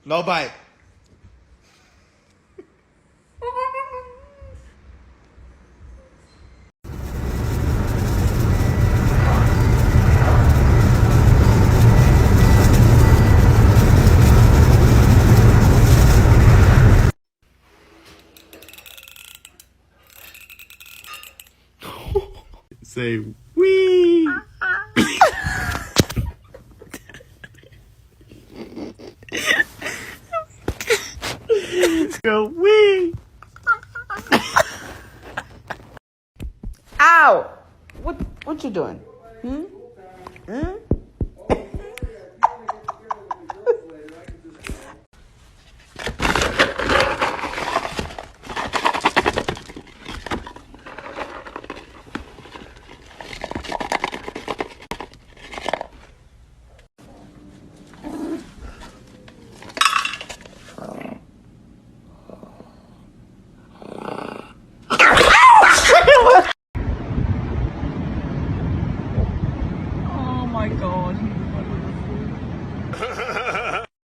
No bite. Say wee. Go wee. Ow! What you doing?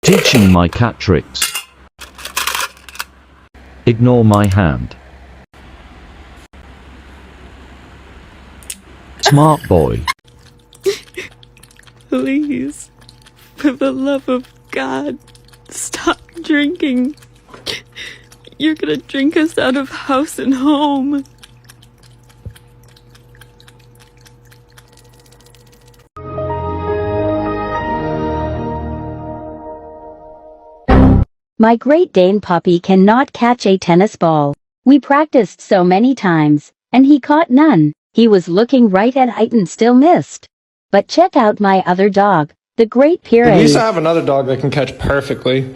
Teaching my cat tricks. Ignore my hand. Smart boy. Please, for the love of God, stop drinking. You're gonna drink us out of house and home. My Great Dane puppy cannot catch a tennis ball. We practiced so many times, and he caught none. He was looking right at it and still missed. But check out my other dog, the Great Pyrenees. At least I have another dog that can catch perfectly.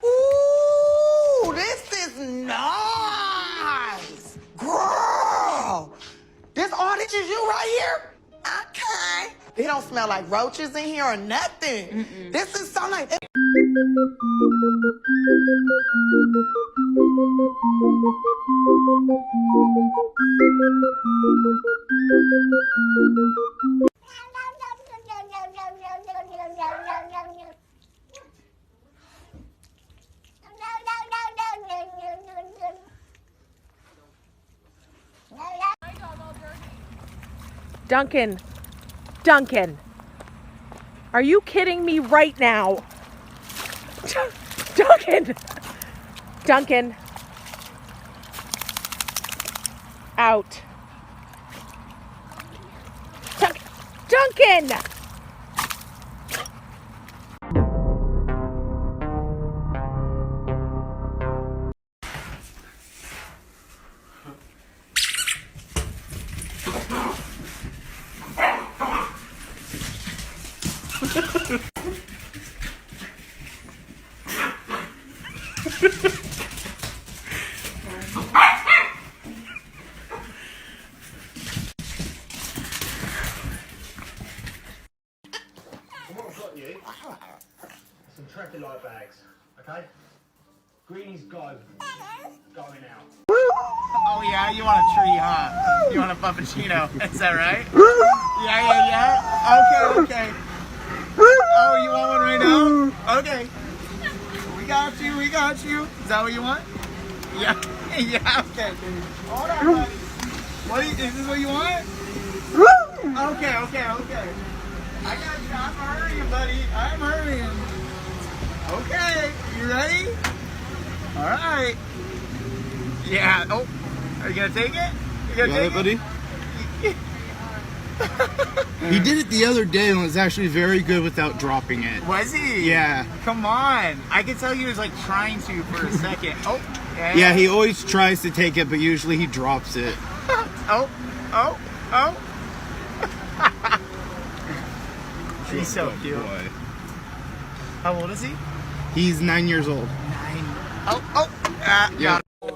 Ooh, this is nice. Girl, this all this is you right here? Okay. It don't smell like roaches in here or nothing. This is so nice. Duncan, are you kidding me right now? Duncan, out. Duncan! Some traffic light bags, okay? Greenies go. Going out. Oh yeah, you want a tree, huh? You want a puppuccino, is that right? Yeah. Okay. Oh, you want one right now? Okay. We got you. Is that what you want? Yeah, okay. Hold on, buddy. Is this what you want? Okay. I got you. I'm hurrying, buddy. I'm hurrying. Okay, you ready? All right. Yeah. Oh, are you gonna take it? You gonna take it, buddy? He did it the other day and was actually very good without dropping it. Was he? Yeah. Come on. I could tell he was like trying to for a second. Oh. Yeah, he always tries to take it, but usually he drops it. Oh. He's so cute. Boy. How old is he? He's 9 years old. 9. Oh. Yeah. Got it.